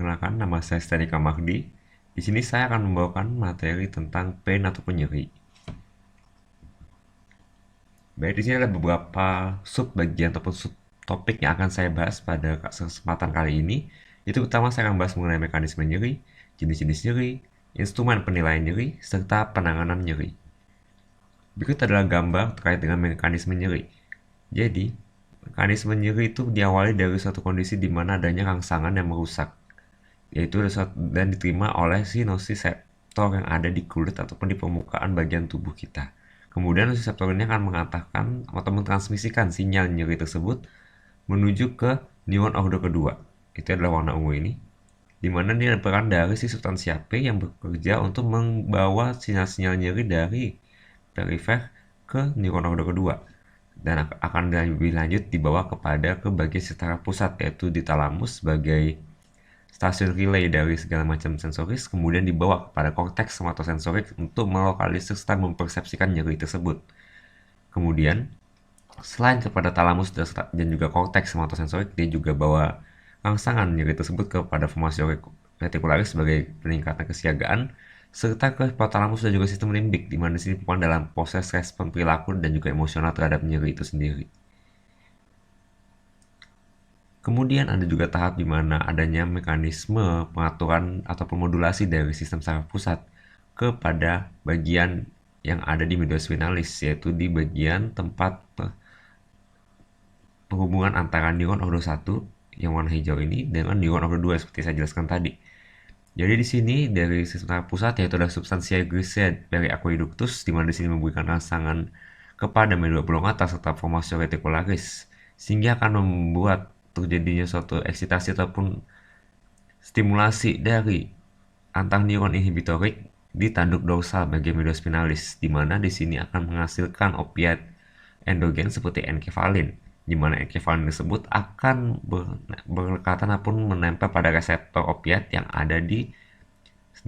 Perkenalkan, nama saya Stanika Magdi. Di sini saya akan membawakan materi tentang pain ataupun nyeri. Baik, di sini ada beberapa sub bagian ataupun sub topik yang akan saya bahas pada kesempatan kali ini. Itu pertama saya akan bahas mengenai mekanisme nyeri, jenis-jenis nyeri, instrumen penilaian nyeri, serta penanganan nyeri. Berikut adalah gambar terkait dengan mekanisme nyeri. Jadi, mekanisme nyeri itu diawali dari suatu kondisi di mana adanya rangsangan yang merusak, yaitu dan diterima oleh si nosiseptor yang ada di kulit ataupun di permukaan bagian tubuh kita. Kemudian nosiseptor ini akan mengatakan atau mentransmisikan sinyal nyeri tersebut menuju ke neuron ordo kedua. Itu adalah warna ungu ini, di mana dia peran dari si substansi AP yang bekerja untuk membawa sinyal-sinyal nyeri dari perifer ke neuron ordo kedua, dan akan lebih lanjut dibawa kepada ke bagian sekitar pusat, yaitu di talamus sebagai stasiun relay dari segala macam sensoris, kemudian dibawa kepada korteks somatosensorik untuk melokalisir serta mempersepsikan nyeri tersebut. Kemudian, selain kepada talamus dan juga korteks somatosensorik, dia juga bawa rangsangan nyeri tersebut kepada formasi retikularis sebagai peningkatan kesiagaan, serta ke hipotalamus dan juga sistem limbik, di mana sini bukan dalam proses respon perilaku dan juga emosional terhadap nyeri itu sendiri. Kemudian ada juga tahap di mana adanya mekanisme pengaturan ataupun modulasi dari sistem saraf pusat kepada bagian yang ada di media spinalis, yaitu di bagian tempat penghubungan antara neuron ordo 1 yang warna hijau ini dengan neuron ordo 2 seperti saya jelaskan tadi. Jadi di sini dari sistem saraf pusat yaitu ada substansia grisea dari aqueductus, di mana di sini memberikan rangsangan kepada medula oblongata serta formasi reticularis, sehingga akan membuat terjadinya suatu eksitasi ataupun stimulasi dari antar neuron inhibitorik di tanduk dorsal bagian media spinalis, di mana di sini akan menghasilkan opiat endogen seperti enkefalin, di mana enkefalin tersebut akan berlekatan ataupun menempel pada reseptor opiat yang ada di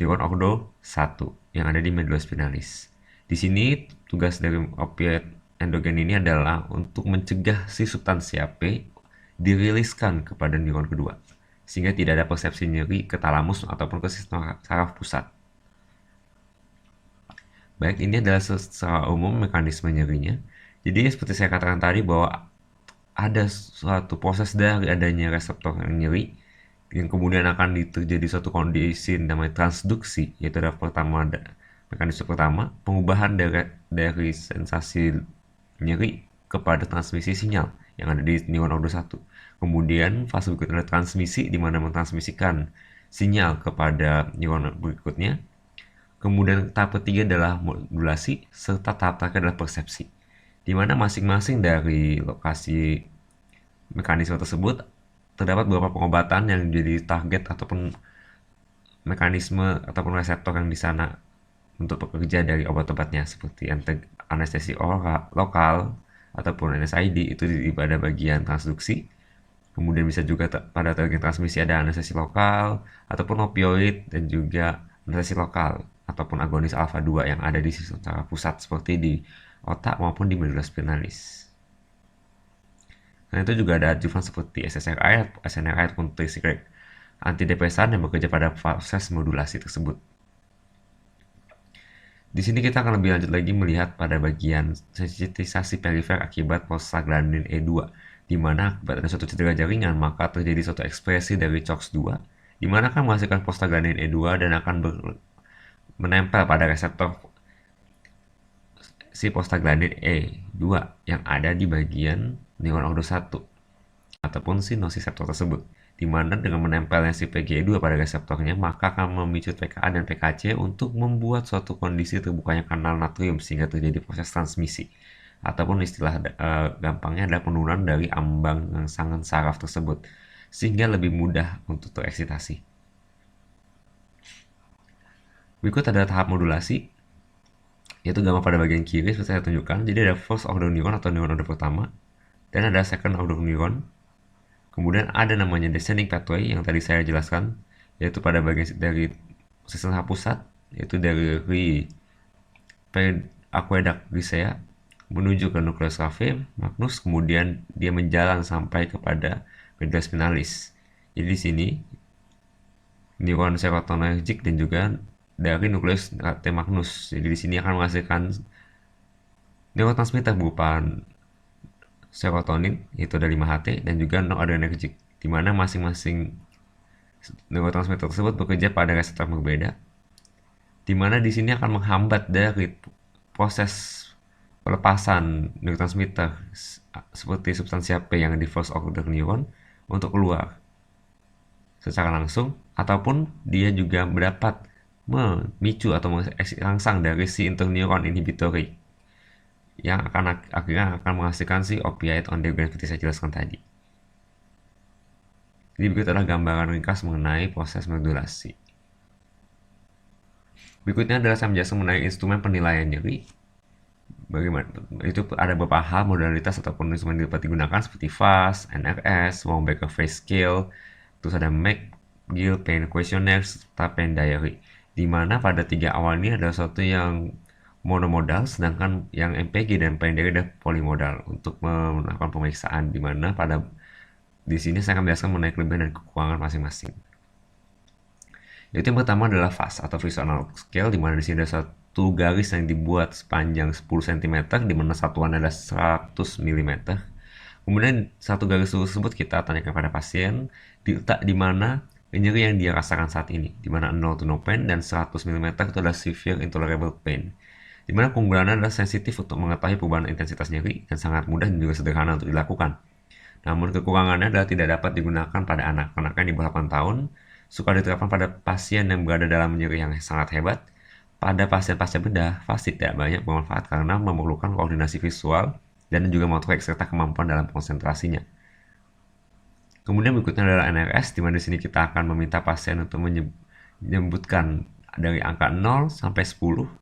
neuron ordo 1 yang ada di medula spinalis. Di sini tugas dari opiat endogen ini adalah untuk mencegah si substansi AP diriliskan kepada neuron kedua, sehingga tidak ada persepsi nyeri ke talamus ataupun ke sistem saraf pusat. Baik, ini adalah secara umum mekanisme nyerinya. Jadi seperti saya katakan tadi bahwa ada suatu proses dari adanya reseptor yang nyeri yang kemudian akan terjadi suatu kondisi namanya transduksi, yaitu adalah mekanisme pertama pengubahan dari sensasi nyeri kepada transmisi sinyal yang ada di neuron ordo 1. Kemudian fase berikutnya adalah transmisi, di mana mentransmisikan sinyal kepada neuron berikutnya. Kemudian tahap ketiga adalah modulasi, serta tahap terakhir adalah persepsi, di mana masing-masing dari lokasi mekanisme tersebut terdapat beberapa pengobatan yang jadi target ataupun mekanisme ataupun reseptor yang di sana untuk bekerja dari obat-obatnya, seperti anestesi lokal ataupun NSAID itu pada bagian transduksi. Kemudian bisa juga pada bagian transmisi ada anestesi lokal ataupun opioid, dan juga anestesi lokal ataupun agonis alfa 2 yang ada di sistem saraf pusat seperti di otak maupun di medula spinalis. Nah, itu juga ada adjuvan seperti SSRI, SNRI ataupun tricyclic antidepresan yang bekerja pada proses modulasi tersebut. Di sini kita akan lebih lanjut lagi melihat pada bagian sensitisasi perifer akibat prostaglandin E2, di mana akibat ada suatu cedera jaringan maka terjadi suatu ekspresi dari COX-2, di mana akan menghasilkan prostaglandin E2 dan akan menempel pada reseptor si prostaglandin E2 yang ada di bagian neuron ordo 1 ataupun si nosiseptor tersebut, di mana dengan menempelnya si PGE2 pada reseptornya maka akan memicu PKA dan PKC untuk membuat suatu kondisi terbukanya kanal natrium sehingga terjadi proses transmisi, ataupun istilah gampangnya adalah penurunan dari ambang rangsangan saraf tersebut sehingga lebih mudah untuk tereksitasi. Berikut ada tahap modulasi, yaitu gambar pada bagian kiri seperti saya tunjukkan. Jadi ada first order neuron atau neuron order pertama, dan ada second order neuron. Kemudian ada namanya descending pathway yang tadi saya jelaskan, yaitu pada bagian dari sistem saraf pusat, yaitu dari aqueduct grisea menuju ke nucleus cave magnus, kemudian dia menjalan sampai kepada medula spinalis. Jadi di sini neuron serotonergic dan juga dari nukleus T-magnus. Jadi di sini akan menghasilkan neurotransmitter berupa serotonin, yaitu ada 5-HT, dan juga noradrenergic, di mana masing-masing neurotransmitter tersebut bekerja pada reseptor berbeda, di mana di sini akan menghambat dari proses pelepasan neurotransmitter seperti substansi HP yang di first order neuron untuk keluar secara langsung, ataupun dia juga mendapat memicu atau merangsang dari si interneuron inhibitory yang akhirnya akan menghasilkan si opioid on demand seperti saya jelaskan tadi. Jadi berikut adalah gambaran ringkas mengenai proses modulasi. Berikutnya adalah saya menjelaskan mengenai instrumen penilaian nyeri. Bagaimana itu ada beberapa hal modalitas ataupun instrumen yang dapat digunakan seperti FAST, NRS, Wong-Baker Face Scale, terus ada McGill Pain Questionnaire serta Pain Diary. Di mana pada 3 awal ini ada satu yang monomodal, sedangkan yang MPG dan Pain Diary ada polimodal untuk melakukan pemeriksaan, di mana di sini saya akan menjelaskan mengenai kelebihan dan kekurangan masing-masing. Yaitu yang pertama adalah FAST atau Visual Analog Scale, di mana di sini ada satu garis yang dibuat sepanjang 10 cm, di mana satuan adalah 100 mm. Kemudian satu garis tersebut kita tanyakan pada pasien diletak di mana nyeri yang dia rasakan saat ini, di mana 0 to no pain dan 100 mm itu adalah severe intolerable pain. Di mana keunggulannya adalah sensitif untuk mengetahui perubahan intensitas nyeri dan sangat mudah dan juga sederhana untuk dilakukan. Namun kekurangannya adalah tidak dapat digunakan pada anak-anak yang di bawah 8 tahun, suka diterapkan pada pasien yang berada dalam nyeri yang sangat hebat. Pada pasien pasca bedah, FAST tidak banyak bermanfaat karena memerlukan koordinasi visual dan juga motorik serta kemampuan dalam konsentrasinya. Kemudian berikutnya adalah NRS, di mana di sini kita akan meminta pasien untuk menyebutkan dari angka 0 sampai 10,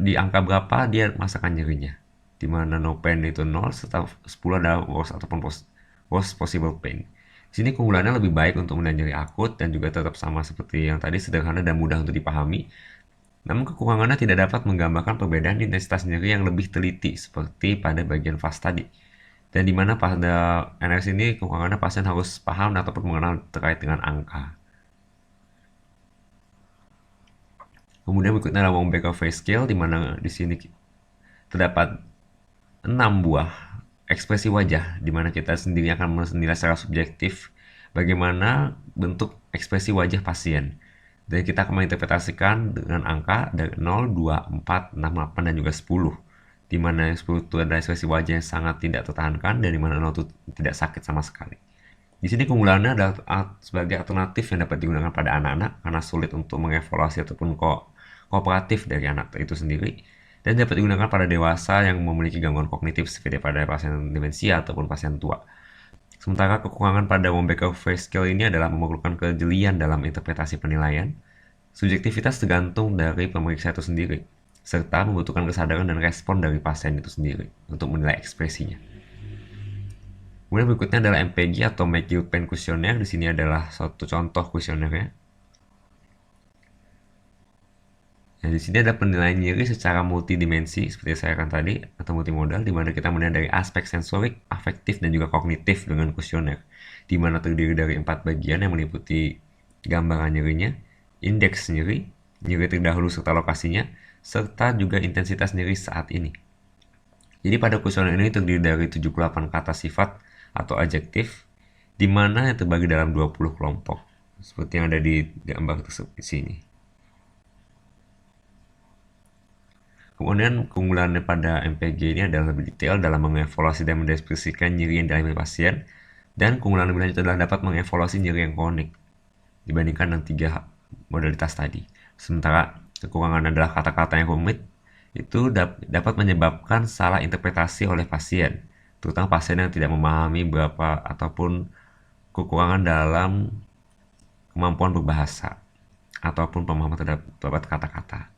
di angka berapa dia merasakan nyerinya. Di mana no pain itu 0, serta 10 adalah worst ataupun worst possible pain. Di sini keunggulannya lebih baik untuk menahan nyeri akut dan juga tetap sama seperti yang tadi, sederhana dan mudah untuk dipahami. Namun kekurangannya tidak dapat menggambarkan perbedaan intensitas nyeri yang lebih teliti seperti pada bagian FAST tadi. Dan dimana pada NRS ini kekurangannya pasien harus paham ataupun mengenal terkait dengan angka. Kemudian berikutnya adalah Wong-Baker Face Scale, di mana di sini terdapat 6 buah ekspresi wajah, di mana kita sendiri akan menilai secara subjektif bagaimana bentuk ekspresi wajah pasien. Dan kita akan menginterpretasikan dengan angka dari 0, 2, 4, 6, 8, dan juga 10. Di mana 10 itu adalah ekspresi wajah yang sangat tidak tertahankan, dan di mana 0 itu tidak sakit sama sekali. Di sini keunggulannya adalah sebagai alternatif yang dapat digunakan pada anak-anak karena sulit untuk mengevaluasi ataupun kooperatif dari anak itu sendiri, dan dapat digunakan pada dewasa yang memiliki gangguan kognitif seperti pada pasien demensia ataupun pasien tua. Sementara kekurangan pada Wong-Baker Face Scale ini adalah memerlukan kejelian dalam interpretasi penilaian. Subjektivitas tergantung dari pemeriksa itu sendiri, serta membutuhkan kesadaran dan respon dari pasien itu sendiri untuk menilai ekspresinya. Kemudian berikutnya adalah MPG atau McGill Pain Questionnaire. Di sini adalah suatu contoh kuesionernya. Nah, di sini ada penilaian nyeri secara multidimensi seperti saya katakan tadi, atau multimodal, di mana kita menilai dari aspek sensorik, afektif, dan juga kognitif dengan kuesioner, di mana terdiri dari 4 bagian yang meliputi gambaran nyerinya, indeks nyeri, nyeri terdahulu serta lokasinya, serta juga intensitas nyeri saat ini. Jadi pada kuesioner ini terdiri dari 78 kata sifat atau adjektif, di mana yang terbagi dalam 20 kelompok, seperti yang ada di gambar tersebut di sini. Kemudian keunggulannya pada MPG ini adalah lebih detail dalam mengevaluasi dan mendeskripsikan nyeri yang dialami pasien, dan keunggulan lebih lanjut adalah dapat mengevaluasi nyeri yang kronik dibandingkan dengan 3 modalitas tadi. Sementara kekurangan adalah kata-kata yang rumit itu dapat menyebabkan salah interpretasi oleh pasien, terutama pasien yang tidak memahami berapa ataupun kekurangan dalam kemampuan berbahasa ataupun pemahaman terhadap kata-kata.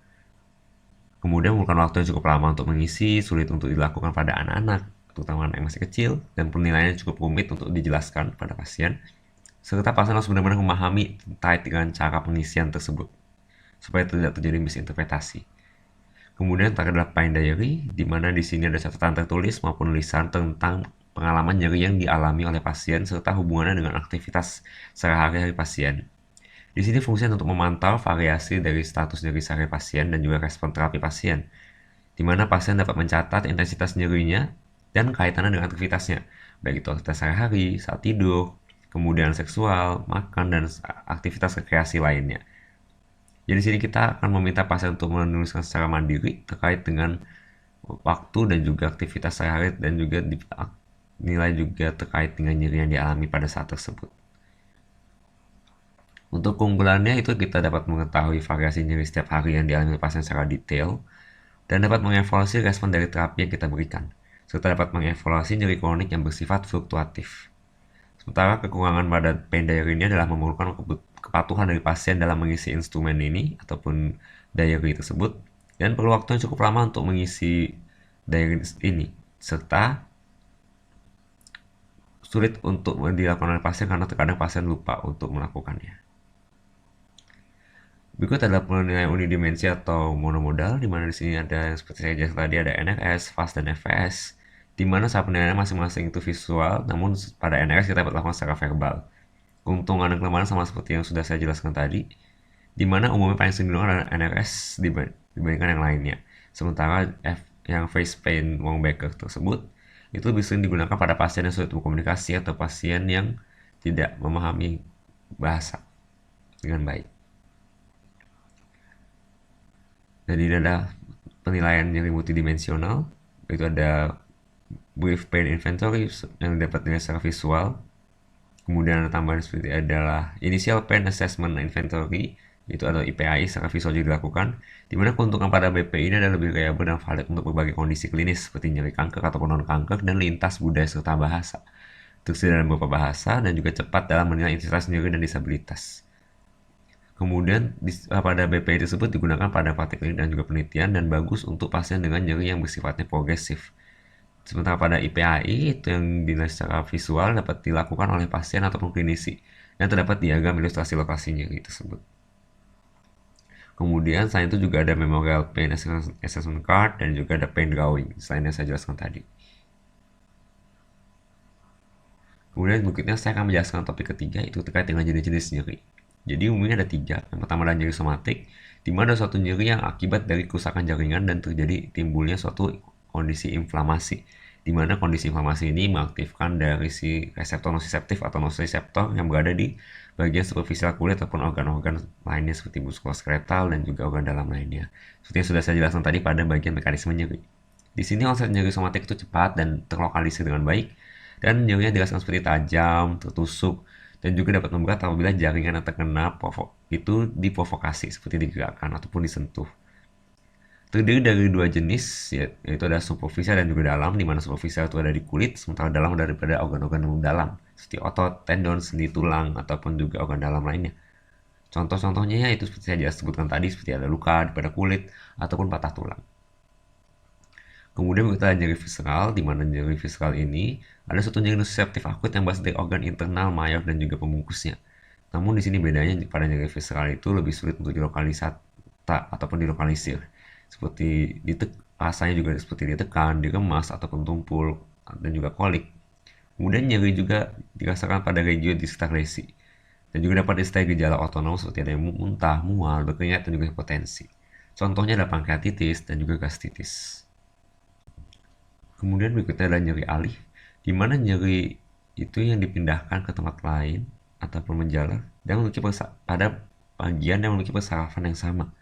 Kemudian memerlukan waktu yang cukup lama untuk mengisi, sulit untuk dilakukan pada anak-anak, terutama anak yang masih kecil, dan penilaiannya cukup rumit untuk dijelaskan pada pasien, serta pasien harus benar-benar memahami terkait dengan cara pengisian tersebut, supaya tidak terjadi misinterpretasi. Kemudian adalah Pain Diary, di mana di sini ada catatan tertulis maupun tulisan tentang pengalaman nyeri yang dialami oleh pasien, serta hubungannya dengan aktivitas sehari-hari pasien. Di sini fungsinya untuk memantau variasi dari status nyeri sehari pasien dan juga respon terapi pasien, di mana pasien dapat mencatat intensitas nyerinya dan kaitannya dengan aktivitasnya, baik itu aktivitas sehari-hari, saat tidur, kemudian seksual, makan, dan aktivitas rekreasi lainnya. Jadi di sini kita akan meminta pasien untuk menuliskan secara mandiri terkait dengan waktu dan juga aktivitas sehari-hari dan juga nilai juga terkait dengan nyeri yang dialami pada saat tersebut. Untuk keunggulannya itu kita dapat mengetahui variasi nyeri setiap hari yang dialami pasien secara detail dan dapat mengevaluasi respon dari terapi yang kita berikan, serta dapat mengevaluasi nyeri kronik yang bersifat fluktuatif. Sementara kekurangan pada pain diary ini adalah memerlukan kepatuhan dari pasien dalam mengisi instrumen ini ataupun diary tersebut, dan perlu waktu yang cukup lama untuk mengisi diary ini, serta sulit untuk dilakukan oleh pasien karena terkadang pasien lupa untuk melakukannya. Berikut adalah penilaian unidimensi atau monomodal, di mana di sini ada yang seperti saya jelaskan tadi, ada NRS, FAST, dan FVS, di mana saat penilaian masing-masing itu visual, namun pada NRS kita dapat lakukan secara verbal. Keuntungan dan kelemahan sama seperti yang sudah saya jelaskan tadi, di mana umumnya paling sering digunakan adalah NRS dibandingkan yang lainnya. Sementara yang face pain Wong-Becker tersebut itu lebih sering digunakan pada pasien yang sulit berkomunikasi atau pasien yang tidak memahami bahasa dengan baik. Dan ini adalah penilaian nyeri multidimensional, itu ada brief pain inventory yang dapat dilihat secara visual. Kemudian tambahan seperti adalah initial pain assessment inventory, itu atau IPAI secara visual juga dilakukan, di mana keuntungan pada BPI ini adalah lebih reliable dan valid untuk berbagai kondisi klinis seperti nyeri kanker ataupun non kanker dan lintas budaya serta bahasa. Tersedia dalam beberapa bahasa dan juga cepat dalam menilai intensitas nyeri dan disabilitas. Kemudian pada BPI tersebut digunakan pada praktik klinik dan juga penelitian dan bagus untuk pasien dengan nyeri yang bersifatnya progresif. Sementara pada IPAI itu yang dinilai secara visual dapat dilakukan oleh pasien ataupun klinisi dan terdapat diagram ilustrasi lokasi nyeri tersebut. Kemudian selain itu juga ada Memorial Pain Assessment Card dan juga ada Pain Drawing selain yang saya jelaskan tadi. Kemudian berikutnya saya akan menjelaskan topik ketiga, itu terkait dengan jenis-jenis nyeri. Jadi umumnya ada 3. Yang pertama adalah nyeri somatik, di mana suatu nyeri yang akibat dari kerusakan jaringan dan terjadi timbulnya suatu kondisi inflamasi, di mana kondisi inflamasi ini mengaktifkan dari si reseptor nociceptif atau nociceptor yang berada di bagian superficial kulit ataupun organ-organ lainnya seperti muskuloskeletal dan juga organ dalam lainnya. Seperti yang sudah saya jelaskan tadi pada bagian mekanisme nyeri. Di sini onset nyeri somatik itu cepat dan terlokalisir dengan baik, dan nyerinya dirasakan seperti tajam, tertusuk, dan juga dapat memberat apabila jaringan yang terkena itu diprovokasi seperti digerakkan ataupun disentuh. Terdiri dari 2 jenis, yaitu ada superficial dan juga dalam, di mana superficial itu ada di kulit, sementara dalam daripada organ-organ dalam, seperti otot, tendon, sendi, tulang, ataupun juga organ dalam lainnya. Contoh-contohnya itu seperti saya sebutkan tadi, seperti ada luka pada kulit, ataupun patah tulang. Kemudian kita ada nyeri visceral, di mana nyeri visceral ini ada suatu nyeri nociceptif akut yang berasal dari organ internal mayor dan juga pembungkusnya. Namun di sini bedanya pada nyeri visceral itu lebih sulit untuk dilokalisata ataupun dilokalisir. Seperti rasanya juga seperti ditekan, diremas ataupun tumpul dan juga kolik. Kemudian nyeri juga dirasakan pada regio di sekitar lesi. Dan juga dapat disertai gejala otonom seperti ada yang muntah, mual, berkeringat dan juga hipotensi. Contohnya adalah pankreatitis dan juga gastritis. Kemudian berikutnya adalah nyeri alih, di mana nyeri itu yang dipindahkan ke tempat lain ataupun menjalar dan memiliki pada bagian yang memiliki persarafan yang sama.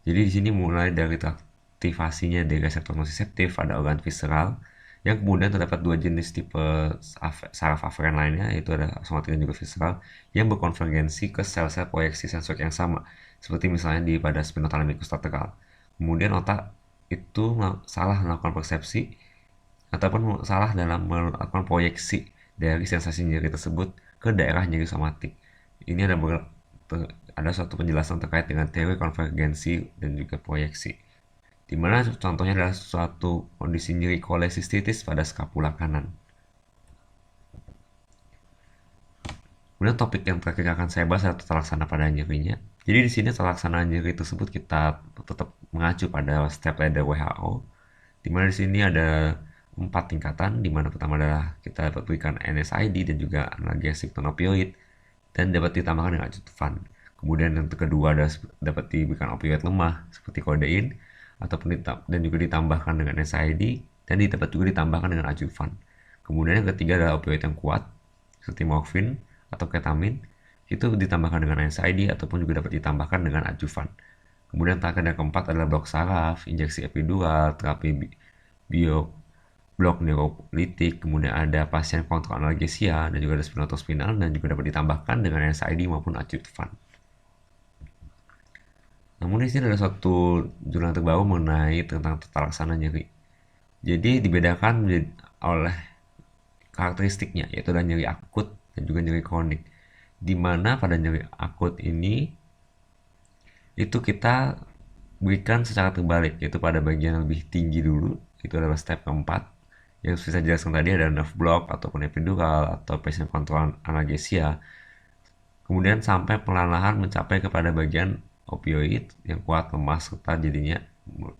Jadi di sini mulai dari aktivasinya dari reseptor nociceptif pada organ visceral, yang kemudian terdapat 2 jenis tipe saraf aferen lainnya, yaitu ada somatik dan juga visceral, yang berkonvergensi ke sel-sel proyeksi sensorik yang sama, seperti misalnya pada spinothalamic lateral. Kemudian otak itu salah melakukan persepsi ataupun salah dalam melakukan proyeksi dari sensasi nyeri tersebut ke daerah nyeri somatik. Ini ada suatu penjelasan terkait dengan teori konvergensi dan juga proyeksi, di mana contohnya adalah suatu kondisi nyeri kolesistitis pada skapula kanan. Kemudian topik yang terakhir akan saya bahas adalah tata laksana pada nyerinya. Jadi di sini tata laksana nyeri tersebut kita tetap mengacu pada step ladder WHO, di mana di sini ada 4 tingkatan, di mana pertama adalah kita dapat berikan NSAID dan juga analgesik non opioid dan dapat ditambahkan dengan acutan. Kemudian yang kedua ada dapat diberikan opioid lemah seperti kodein dan juga ditambahkan dengan NSAID dan dapat juga ditambahkan dengan adjuvan. Kemudian yang ketiga adalah opioid yang kuat seperti morfin atau ketamin, itu ditambahkan dengan NSAID ataupun juga dapat ditambahkan dengan adjuvan. Kemudian terakhir yang keempat adalah blok saraf, injeksi epidural, terapi blok neurolitik, kemudian ada pasien kontrol analgesia dan juga ada spinal dan juga dapat ditambahkan dengan NSAID maupun adjuvan. Namun di sini ada satu jurnal terbaru mengenai tentang tata laksana nyeri. Jadi dibedakan oleh karakteristiknya, yaitu ada nyeri akut dan juga nyeri kronik. Di mana pada nyeri akut ini itu kita berikan secara terbalik, yaitu pada bagian yang lebih tinggi dulu, itu adalah step keempat. Yang saya jelaskan tadi ada nerve block ataupun epidural atau patient control analgesia. Kemudian sampai perlahan-lahan mencapai kepada bagian opioid yang kuat lemas serta jadinya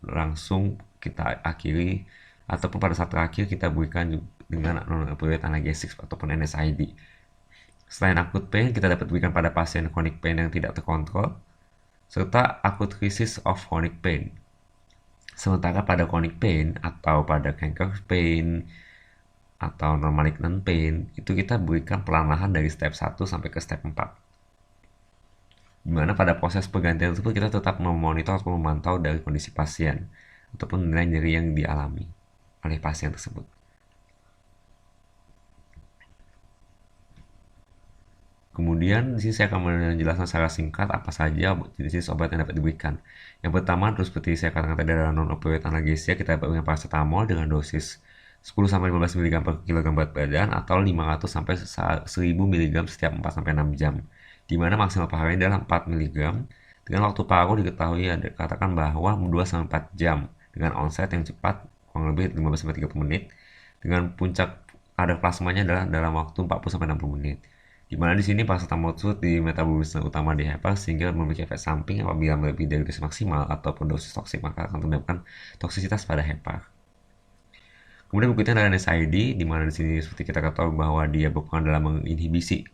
langsung kita akhiri ataupun pada saat terakhir kita berikan dengan non-opioid analgesic ataupun NSAID. Selain akut pain, kita dapat berikan pada pasien chronic pain yang tidak terkontrol serta acute crisis of chronic pain. Sementara pada chronic pain atau pada cancer pain atau non-malignant pain itu kita berikan perlahan-lahan dari step 1 sampai ke step 4. Dimana pada proses pergantian tersebut kita tetap memonitor atau memantau dari kondisi pasien ataupun nilai nyeri yang dialami oleh pasien tersebut. Kemudian di sini saya akan menjelaskan secara singkat apa saja jenis obat yang dapat diberikan. Yang pertama, terus seperti saya katakan tadi adalah non-opioid analgesia, kita dapat berikan paracetamol dengan dosis 10-15 mg per kilogram berat badan atau 500-1000 mg setiap 4-6 jam. Di mana maksimal per hari adalah 4 mg dengan waktu paruh diketahui katakan bahwa 2-4 jam dengan onset yang cepat kurang lebih 15-30 menit dengan puncak kadar plasmanya adalah dalam waktu 40-60 menit. Di mana di sini paracetamol tersebut di metabolisme utama di hepa sehingga memiliki efek samping apabila melebihi dari dosis maksimal ataupun dosis toksik maka akan menyebabkan toksisitas pada hepa. Kemudian berikutnya adalah NSAID, di mana di sini seperti kita ketahui bahwa dia berperan dalam menginhibisi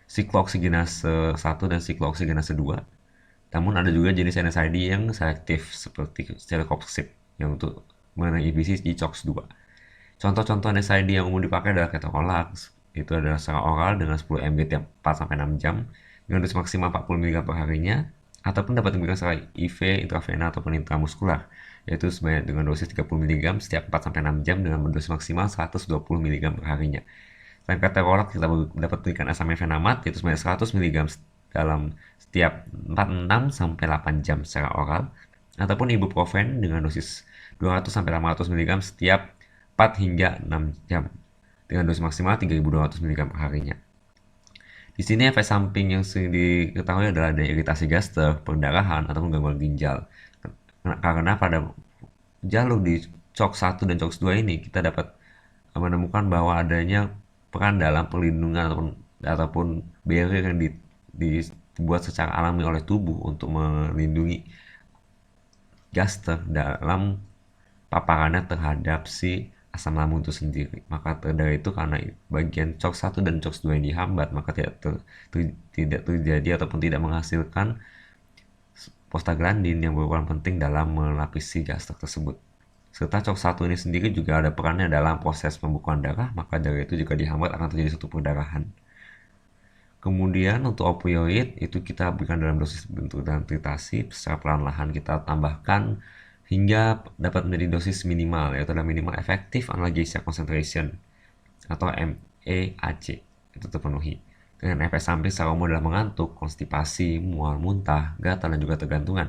siklooksinase 1 dan siklooksinase 2. Namun ada juga jenis NSAID yang selektif seperti celecoxib yang untuk menginhibisi di COX-2. Contoh-contoh NSAID yang umum dipakai adalah ketorolac, itu adalah secara oral dengan 10 mg tiap 4-6 jam dengan dosis maksimal 40 mg per harinya, ataupun dapat diberikan secara IV, intravena ataupun intramuskular, yaitu sebanyak dengan dosis 30 mg setiap 4-6 jam dengan dosis maksimal 120 mg per harinya. Selain ketorolac, kita dapat berikan asamifenamat yaitu sebanyak 100 mg dalam setiap 46-8 jam secara oral, ataupun ibuprofen dengan dosis 200-500 mg setiap 4 hingga 6 jam dengan dosis maksimal 3200 mg per harinya. Di sini efek samping yang sering diketahui adalah ada iritasi gastrik, perdarahan, ataupun gangguan ginjal. Karena pada jalur di COX-1 dan COX-2 ini kita dapat menemukan bahwa adanya peran dalam perlindungan ataupun barrier yang dibuat secara alami oleh tubuh untuk melindungi gastrik dalam paparannya terhadap si asam lambung itu sendiri. Maka dari itu karena bagian COX-1 dan COX-2 yang dihambat, maka tidak terjadi ataupun tidak menghasilkan prostaglandin yang berperan penting dalam melapisi gastrik tersebut. Serta COX-1 ini sendiri juga ada perannya dalam proses pembekuan darah, maka dari itu jika dihambat akan terjadi suatu perdarahan. Kemudian untuk opioid itu kita berikan dalam dosis bentuk dan titasi, secara perlahan-lahan kita tambahkan hingga dapat menjadi dosis minimal, yaitu adalah minimal effective analgesia concentration atau MEAC itu terpenuhi dengan efek samping secara umum adalah mengantuk, konstipasi, mual muntah, gatal dan juga tergantungan.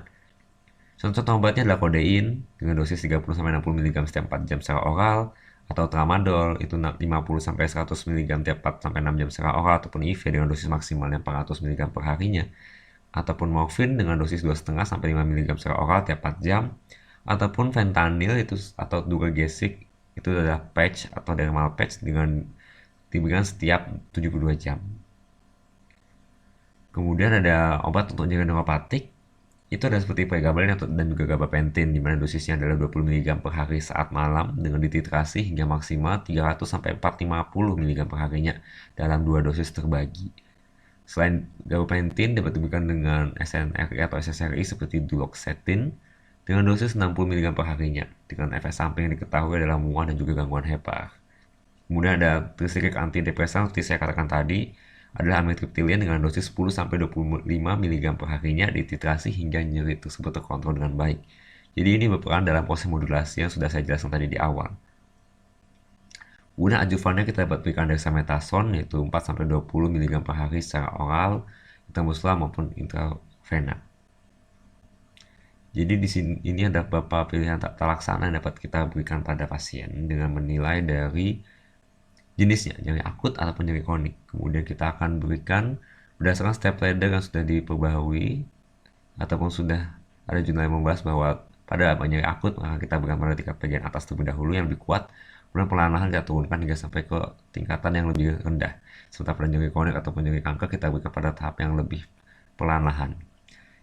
Contoh obatnya adalah kodein dengan dosis 30-60 mg setiap 4 jam secara oral, atau tramadol itu 50-100 mg tiap 4-6 jam secara oral, ataupun IV dengan dosis maksimalnya 400 mg per harinya, ataupun morfin dengan dosis 2,5-5 mg secara oral tiap 4 jam, ataupun fentanyl itu atau duragesic itu adalah patch atau dermal patch dengan diberikan setiap 72 jam. Kemudian ada obat untuk nyeri neuropatik itu ada seperti pregabalin dan juga gabapentin, di mana dosisnya adalah 20 mg per hari saat malam dengan dititrasi hingga maksimal 300-450 mg per harinya dalam 2 dosis terbagi. Selain gabapentin dapat diberikan dengan SNRI atau SSRI seperti duloxetin dengan dosis 60 mg per harinya dengan efek samping yang diketahui adalah mual dan juga gangguan hepar. Kemudian ada tristikik antidepresan seperti saya katakan tadi adalah amitriptyline dengan dosis 10-25 mg per harinya dititrasi hingga nyeri tersebut terkontrol dengan baik. Jadi ini berperan dalam proses modulasi yang sudah saya jelaskan tadi di awal. Kemudian adjuvannya kita dapat berikan dexamethasone yaitu 4-20 mg per hari secara oral, intramuskular maupun intravena. Jadi di sini ini ada beberapa pilihan tata laksana yang dapat kita berikan pada pasien dengan menilai dari jenisnya, nyeri akut ataupun nyeri kronik. Kemudian kita akan berikan berdasarkan step ladder yang sudah diperbaharui ataupun sudah ada jurnal yang membahas bahwa pada nyeri akut maka kita berikan pada tingkat bagian atas terlebih dahulu yang lebih kuat, kemudian perlahan-lahan kita turunkan hingga sampai ke tingkatan yang lebih rendah. Sementara pada nyeri kronik ataupun nyeri kanker kita berikan pada tahap yang lebih perlahan-lahan.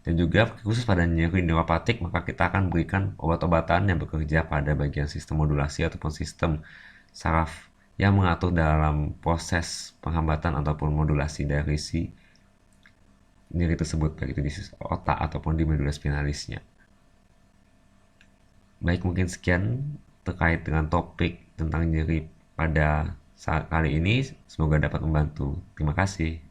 Dan juga khusus pada nyeri neuropatik maka kita akan berikan obat-obatan yang bekerja pada bagian sistem modulasi ataupun sistem saraf yang mengatur dalam proses penghambatan ataupun modulasi dari si nyeri tersebut, baik itu di otak ataupun di medula spinalisnya. Baik, mungkin sekian terkait dengan topik tentang nyeri pada saat kali ini. Semoga dapat membantu. Terima kasih.